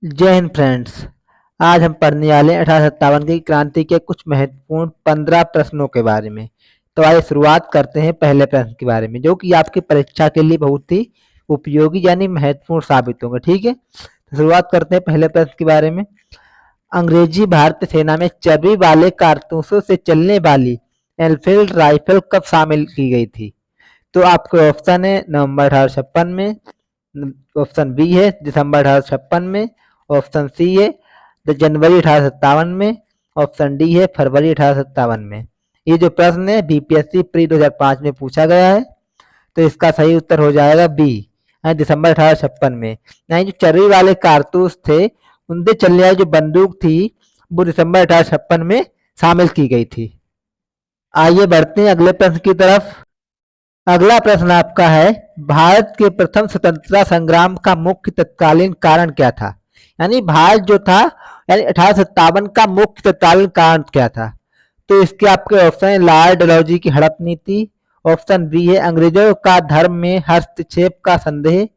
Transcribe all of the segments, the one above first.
जय हिंद फ्रेंड्स। आज हम पढ़ने वाले हैं 1857 की क्रांति के कुछ महत्वपूर्ण 15 प्रश्नों के बारे में। तो आइए शुरुआत करते हैं पहले प्रश्न के बारे में, जो कि आपकी परीक्षा के लिए बहुत ही उपयोगी यानी महत्वपूर्ण साबित होगा। ठीक है, तो शुरुआत करते हैं पहले प्रश्न के बारे में। अंग्रेजी भारतीय सेना में चर्बी वाले कारतूसों से चलने वाली एनफील्ड राइफल कब शामिल की गई थी? तो आपके ऑप्शन है नवंबर 1856 में, ऑप्शन बी है दिसंबर 1856 में, ऑप्शन सी है जनवरी 1857 में, ऑप्शन डी है फरवरी 1857 में। ये जो प्रश्न है बीपीएससी प्री 2005 में पूछा गया है, तो इसका सही उत्तर हो जाएगा बी, दिसंबर 1856 में। यानी जो चर्बी वाले कारतूस थे उनसे चलने वाली जो बंदूक थी वो दिसंबर 1856 में शामिल की गई थी। आइए बढ़ते हैं अगले प्रश्न की तरफ। अगला प्रश्न आपका है, भारत के प्रथम स्वतंत्रता संग्राम का मुख्य तत्कालीन कारण क्या था? यानी भारत जो था यानी 1857 का मुख्य तत्कालीन कारण क्या था? तो इसके आपके ऑप्शन है लॉर्ड डलहौजी की हड़प नीति, ऑप्शन बी है अंग्रेजों का धर्म में हस्तक्षेप का संदेह,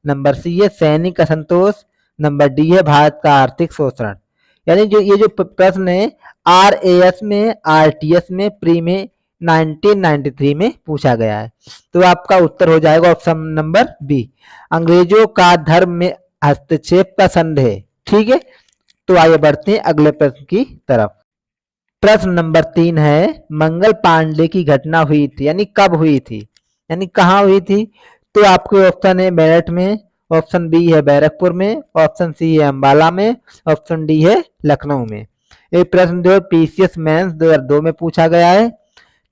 नंबर सी है सैनिक असंतोष, नंबर डी है भारत का आर्थिक शोषण। यानी जो ये जो प्रश्न है RAS में, RTS में, प्री में 1993 में पूछा गया है। तो आपका उत्तर हो जाएगा ऑप्शन नंबर बी, अंग्रेजों का धर्म में हस्तक्षेप का संदेह। ठीक है, तो आइए बढ़ते हैं अगले प्रश्न की तरफ। प्रश्न नंबर 3 है, मंगल पांडे की घटना हुई थी यानी कब हुई थी, यानी कहाँ हुई थी? तो आपके ऑप्शन है मेरठ में, ऑप्शन बी है बैरकपुर में, ऑप्शन सी है अंबाला में, ऑप्शन डी है लखनऊ में। ये प्रश्न जो है PCS मेंस 2002 में पूछा गया है,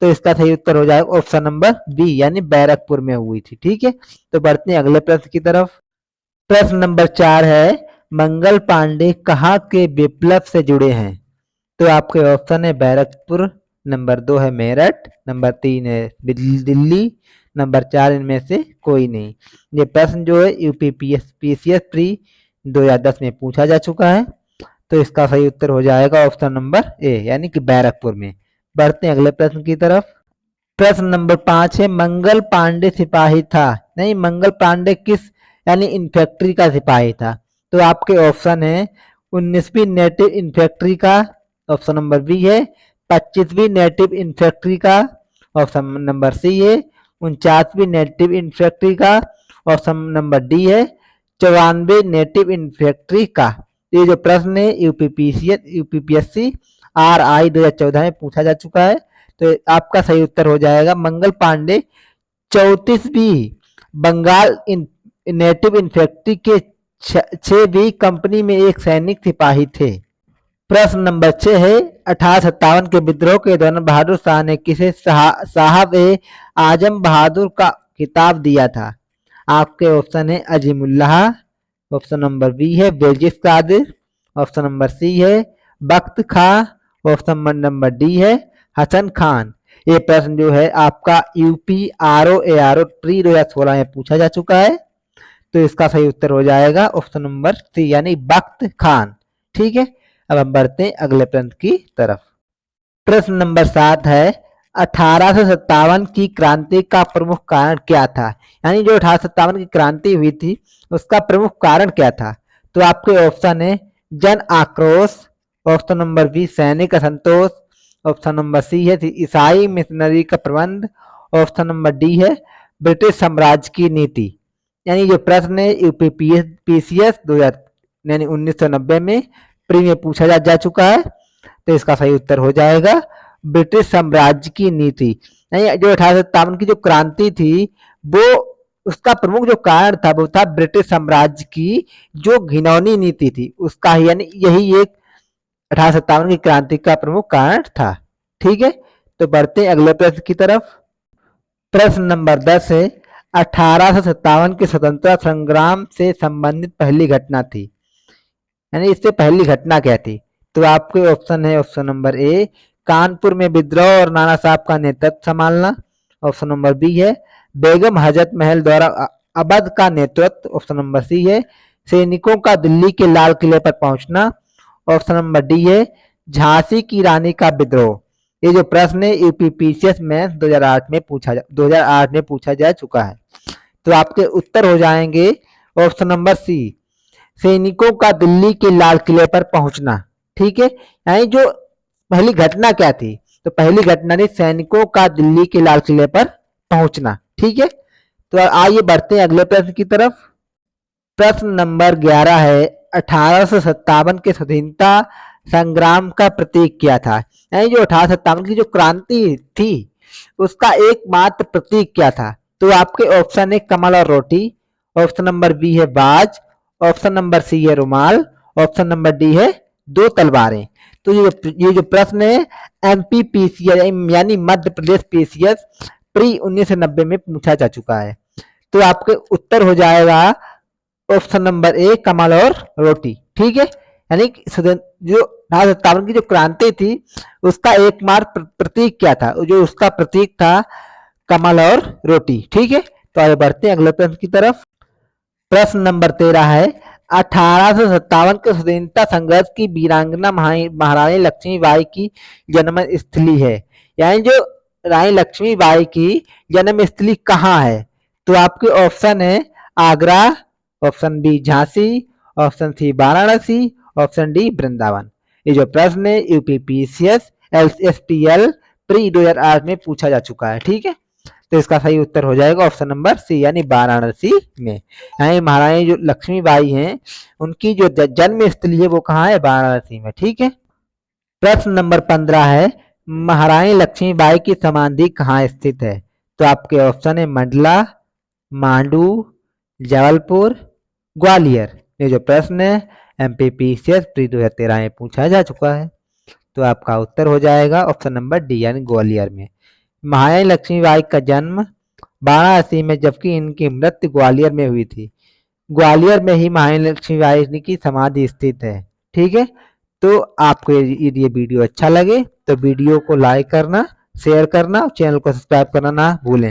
तो इसका सही उत्तर हो जाएगा ऑप्शन नंबर बी यानी बैरकपुर में हुई थी। ठीक है, तो बढ़ते हैं अगले प्रश्न की तरफ। प्रश्न नंबर 4 है, मंगल पांडे कहाँ के विप्लव से जुड़े हैं? तो आपके ऑप्शन है बैरकपुर, नंबर 2 है मेरठ, नंबर 3 है दिल्ली, नंबर 4 इनमें से कोई नहीं। ये प्रश्न जो है PCS प्री 2010 में पूछा जा चुका है, तो इसका सही उत्तर हो जाएगा ऑप्शन नंबर ए यानी कि बैरकपुर में। बढ़ते हैं अगले प्रश्न की तरफ। प्रश्न नंबर 5 है, मंगल पांडे सिपाही था, नहीं मंगल पांडे किस यानी इन्फेंट्री का सिपाही था? तो आपके ऑप्शन है 19वीं नेटिव इन्फेंट्री का, ऑप्शन नंबर बी है 25वीं नेटिव इन्फेंट्री का, ऑप्शन नंबर सी है 49वीं नेटिव इन्फेंट्री का, ऑप्शन नंबर डी है 94 नेटिव इन्फेंट्री का। ये जो प्रश्न है यूपीपीएससी RI 2014 में पूछा जा चुका है, तो आपका सही उत्तर हो जाएगा मंगल पांडे 34वीं बंगाल नेटिव इन्फेंट्री के 6वीं कंपनी में एक सैनिक सिपाही थे। प्रश्न नंबर 6 है, 1857 के विद्रोह के दौरान बहादुर शाह ने किसे साहब ए आजम बहादुर का खिताब दिया था? आपके ऑप्शन है अजीमुल्लाह, ऑप्शन नंबर बी है बेजिस कादिर, ऑप्शन नंबर सी है बख्त खां, ऑप्शन नंबर डी है हसन खान। ये प्रश्न जो है आपका UPRO प्री 2016 में पूछा जा चुका है, तो इसका सही उत्तर हो जाएगा ऑप्शन नंबर सी यानी बख्त खान। ठीक है, अब हम बढ़ते हैं अगले प्रश्न की तरफ। प्रश्न नंबर 7 है, 1857 की क्रांति का प्रमुख कारण क्या था? यानी जो 1857 की क्रांति हुई थी उसका प्रमुख कारण क्या था? तो आपके ऑप्शन है जन आक्रोश, ऑप्शन नंबर बी सैनिक असंतोष, ऑप्शन नंबर सी है ईसाई मिशनरी का प्रबंध, ऑप्शन नंबर डी है ब्रिटिश साम्राज्य की नीति। यानी जो प्रश्न है PCS 1990 में प्री में पूछा जा चुका है, तो इसका सही उत्तर हो जाएगा ब्रिटिश साम्राज्य की नीति। यानी जो 1857 की जो क्रांति थी वो उसका प्रमुख जो कारण था वो था ब्रिटिश साम्राज्य की जो घिनौनी नीति थी उसका ही, यानी यही एक 1857 की क्रांति का प्रमुख कारण था। ठीक है, तो बढ़ते हैं अगले प्रश्न की तरफ। प्रश्न नंबर 10 है, 1857 के स्वतंत्रता संग्राम से संबंधित पहली घटना थी, यानी इससे पहली घटना क्या थी? तो आपके ऑप्शन है ऑप्शन नंबर ए कानपुर में विद्रोह और नाना साहब का नेतृत्व संभालना, ऑप्शन नंबर बी है बेगम हजरत महल द्वारा अवध का नेतृत्व, ऑप्शन नंबर सी है सैनिकों का दिल्ली के लाल किले पर पहुंचना, ऑप्शन नंबर डी है झांसी की रानी का विद्रोह। ये जो प्रश्न है UPPCS में 2008 में पूछा जा चुका है, तो आपके उत्तर हो जाएंगे ऑप्शन नंबर सी सैनिकों का दिल्ली के लाल किले पर पहुंचना। ठीक है, यानी जो पहली घटना क्या थी, तो पहली घटना थी सैनिकों का दिल्ली के लाल किले पर पहुंचना। ठीक है, तो आइए बढ़ते हैं अगले प्रश्न की तरफ। प्रश्न नंबर 11 है, 1857 के स्वतंत्रता संग्राम का प्रतीक क्या था। यानी जो 1857 की जो क्रांति थी उसका एकमात्र प्रतीक क्या था। तो आपके ऑप्शन है कमल और रोटी, ऑप्शन नंबर बी है बाज, ऑप्शन नंबर सी है रुमाल, ऑप्शन नंबर डी है दो तलवारें। तो ये जो प्रश्न है MPPCS यानी मध्य प्रदेश PCS प्री 1990 में पूछा जा चुका है। तो आपके उत्तर हो जाएगा ऑप्शन नंबर ए कमल और रोटी। ठीक है, यानी जो 1857 की जो क्रांति थी उसका एकमात्र प्रतीक क्या था, जो उसका प्रतीक था कमल और रोटी। ठीक है, तो आगे बढ़ते हैं अगले प्रश्न की तरफ। प्रश्न नंबर 13 है, 1857 के स्वतंत्रता संघर्ष की वीरांगना महारानी लक्ष्मीबाई की जन्म स्थली है। यानी जो रानी लक्ष्मीबाई की जन्म स्थली कहाँ है। तो आपके ऑप्शन है Agra, option B Jhansi, option C Varanasi, option D Vrindavan. ये जो प्रश्न है UPPCS STL प्री 2008 में पूछा जा चुका है। ठीक है, तो इसका सही उत्तर हो जाएगा ऑप्शन नंबर सी यानी वाराणसी में। यानी महारानी जो लक्ष्मीबाई हैं उनकी जो जन्म स्थली है वो कहाँ है, वाराणसी में। ठीक है, प्रश्न नंबर 15 है, महारानी लक्ष्मीबाई की समाधि कहाँ स्थित है। तो आपके ऑप्शन है मंडला, मांडू, जबलपुर, ग्वालियर। ये जो प्रश्न है MPPCS प्री 2013 में पूछा जा चुका है। तो आपका उत्तर हो जाएगा ऑप्शन नंबर डी यानी ग्वालियर में। महारानी लक्ष्मीबाई का जन्म वाराणसी में जबकि इनकी मृत्यु ग्वालियर में हुई थी। ग्वालियर में ही महारानी लक्ष्मीबाई की समाधि स्थित है। ठीक है, तो आपको यदि ये वीडियो अच्छा लगे तो वीडियो को लाइक करना, शेयर करना और चैनल को सब्सक्राइब करना ना भूलें।